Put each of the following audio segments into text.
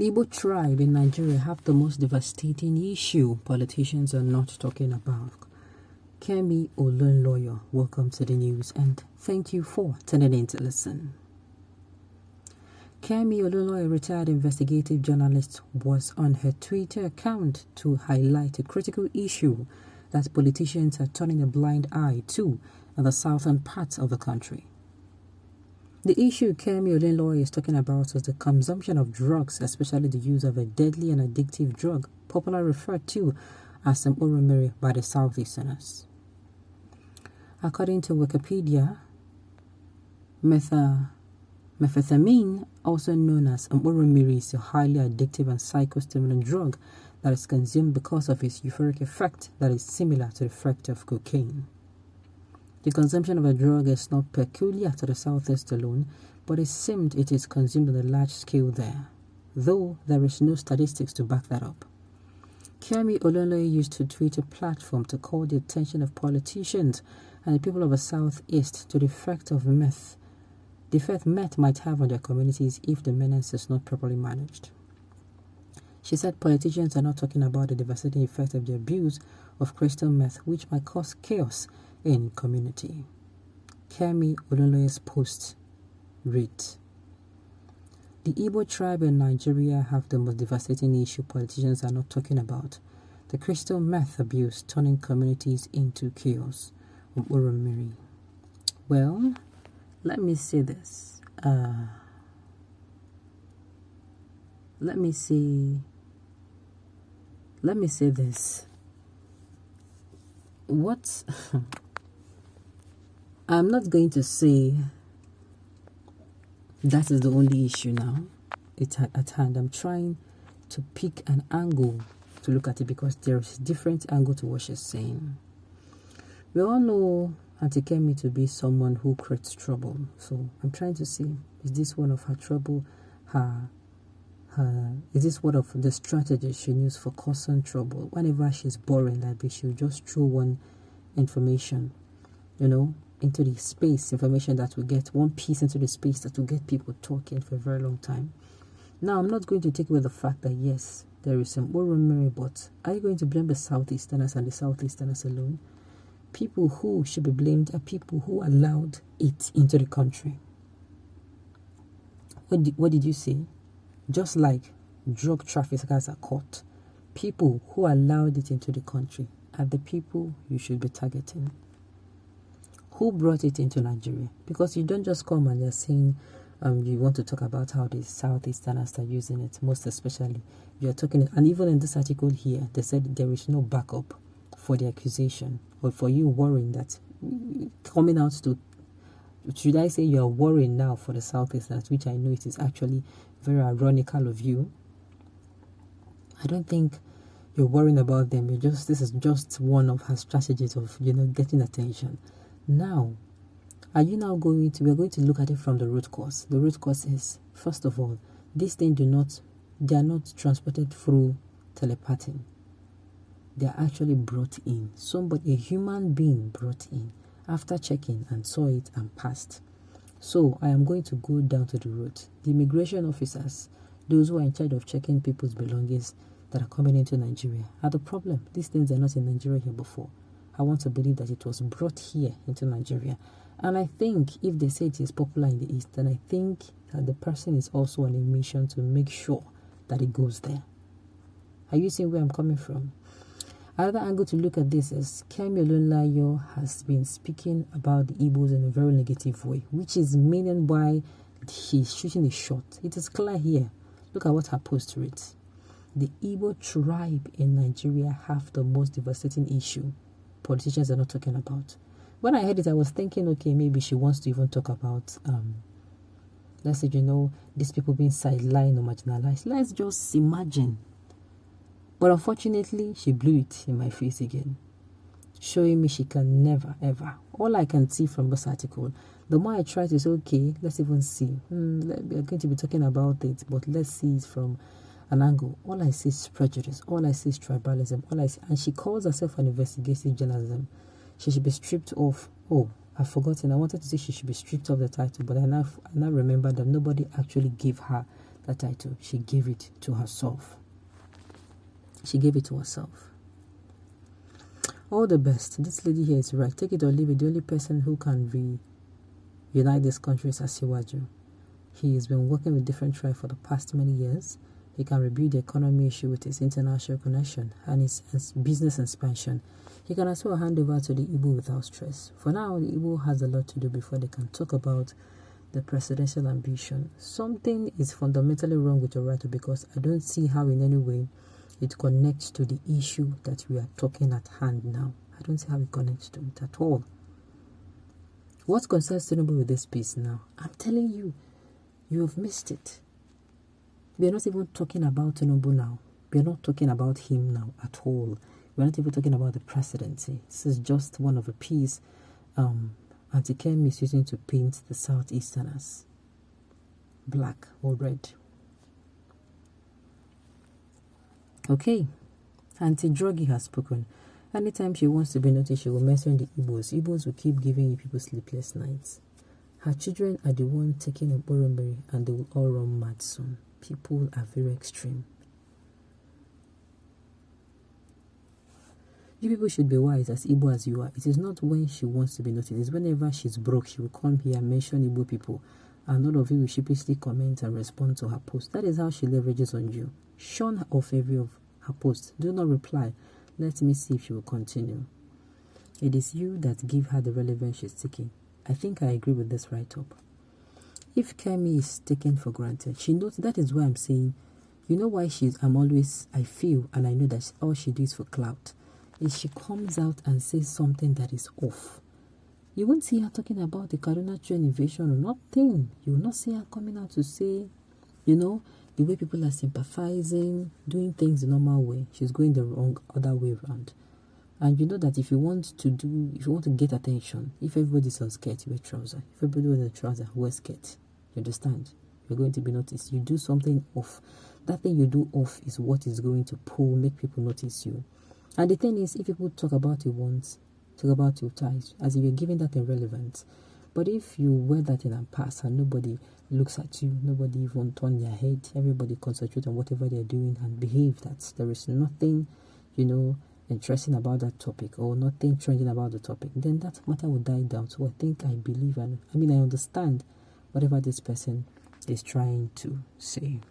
The Igbo tribe in Nigeria have the most devastating issue politicians are not talking about. Kemi Olunloyo, welcome to the news and thank you for tuning in to listen. Kemi Olunloyo, a retired investigative journalist, was on her Twitter account to highlight a critical issue that politicians are turning a blind eye to in the southern parts of the country. The issue Kemi Olunloyo is talking about is the consumption of drugs, especially the use of a deadly and addictive drug, popularly referred to as Oromiri by the Southeasterners. According to Wikipedia, methamphetamine, also known as Oromiri, is a highly addictive and psychostimulant drug that is consumed because of its euphoric effect that is similar to the effect of cocaine. The consumption of a drug is not peculiar to the Southeast alone, but it seemed it is consumed on a large scale there, though there is no statistics to back that up. Kemi Olunloyo used her Twitter platform to call the attention of politicians and the people of the Southeast to the effect of meth might have on their communities if the menace is not properly managed. She said politicians are not talking about the devastating effect of the abuse of crystal meth, which might cause chaos in community. Kemi Olunloyo's post read: The Igbo tribe in Nigeria have the most devastating issue politicians are not talking about: the crystal meth abuse turning communities into chaos. Oromiri. Well, let me say this. Let me say this. What? I'm not going to say that is the only issue now. It's at hand. I'm trying to pick an angle to look at it because there's a different angle to what she's saying. We all know Auntie Kemi to be someone who creates trouble. So I'm trying to see, is this one of her trouble? Is this one of the strategies she used for causing trouble? Whenever she's boring like this, she'll just throw one information, into the space, information that will get one piece into the space that will get people talking for a very long time. Now, I'm not going to take away the fact that yes, there is some Oromiri, but are you going to blame the Southeasterners and the Southeasterners alone? People who should be blamed are people who allowed it into the country. What did you say? Just like drug traffickers are caught, people who allowed it into the country are the people you should be targeting. Who brought it into Nigeria? Because you don't just come and you're saying you want to talk about how the Southeasterners are using it, most especially. You're talking, and even in this article here, they said there is no backup for the accusation, or for you worrying that coming out to, should I say you're worrying now for the Southeasterners, which I know it is actually very ironical of you. I don't think you're worrying about them. This is just one of her strategies of, getting attention. Now, we're going to look at it from the root cause. The root cause is, first of all, these things they are not transported through telepathy. They are actually brought in. A human being brought in after checking and saw it and passed. So I am going to go down to the root. The immigration officers, those who are in charge of checking people's belongings that are coming into Nigeria, are the problem. These things are not in Nigeria here before. I want to believe that it was brought here into Nigeria. And I think if they say it is popular in the East, then I think that the person is also on a mission to make sure that it goes there. Are you seeing where I'm coming from? Another angle to look at this is Kemi Olunloyo has been speaking about the Igbos in a very negative way, which is meaning why she's shooting a shot. It is clear here. Look at what her post reads. The Igbo tribe in Nigeria have the most devastating issue politicians are not talking about. When I heard it, I was thinking, okay, maybe she wants to even talk about, let's say, these people being sidelined or marginalized. Let's just imagine. But unfortunately, she blew it in my face again, showing me she can never, ever. All I can see from this article, the more I try to say, okay, let's even see. We're going to be talking about it, but let's see it from an angle. All I see is prejudice. All I see is tribalism. And she calls herself an investigative journalism. She should be stripped off. Oh, I've forgotten. I wanted to say she should be stripped of the title, but I now remember that nobody actually gave her that title. She gave it to herself. She gave it to herself. All the best. This lady here is right. Take it or leave it. The only person who can reunite this country is Asiwaju. He has been working with different tribes for the past many years. He can rebuild the economy issue with his international connection and his business expansion. He can as well hand over to the Igbo without stress. For now, the Igbo has a lot to do before they can talk about the presidential ambition. Something is fundamentally wrong with Orato because I don't see how in any way it connects to the issue that we are talking at hand now. I don't see how it connects to it at all. What concerns Tinubu with this piece now? I'm telling you, you have missed it. We are not even talking about Tinubu now. We are not talking about him now at all. We are not even talking about the presidency. This is just one of a piece Auntie Kemi is using to paint the Southeasterners black or red. Okay, Auntie Drogi has spoken. Anytime she wants to be noticed, she will mention the Igbos. Igbos will keep giving you people sleepless nights. Her children are the ones taking a Boromberi and they will all run mad soon. People are very extreme. You people should be wise, as Igbo as you are. It is not when she wants to be noticed. It is whenever she's broke, she will come here and mention Igbo people. And all of you will sheepishly comment and respond to her post. That is how she leverages on you. Shun off every of her posts. Do not reply. Let me see if she will continue. It is you that give her the relevance she's seeking. I think I agree with this write-up. If Kemi is taken for granted, she knows. That is why I'm saying, you know why I feel and I know that all she does for clout is she comes out and says something that is off. You won't see her talking about the Kaduna train invasion or nothing. You will not see her coming out to say, the way people are sympathizing, doing things the normal way. She's going the wrong other way around. And you know that if you want to get attention, if everybody's on skirt, wear trouser. If everybody wears a trouser, wear skirt. You understand? You're going to be noticed. You do something off. That thing you do off is what is going to make people notice you. And the thing is, if people talk about you once, talk about your ties, as if you're giving that irrelevance. But if you wear that in and pass and nobody looks at you, nobody even turn their head, everybody concentrate on whatever they're doing and behave that there is nothing, interesting about that topic or nothing trending about the topic, then that matter will die down. So I believe, I understand whatever this person is trying to say.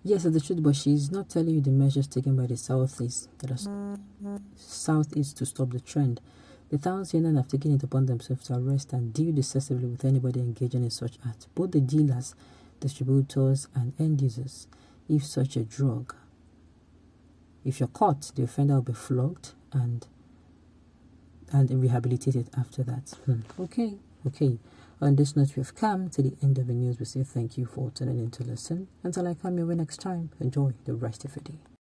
Yes, it's the truth, but she's not telling you the measures taken by the Southeast to stop the trend. The towns union have taken it upon themselves to arrest and deal decisively with anybody engaging in such acts, both the dealers, distributors, and end users. If you're caught, the offender will be flogged and rehabilitated after that. Okay. On this note, we've come to the end of the news. We say thank you for tuning in to listen. Until I come your way next time, enjoy the rest of your day.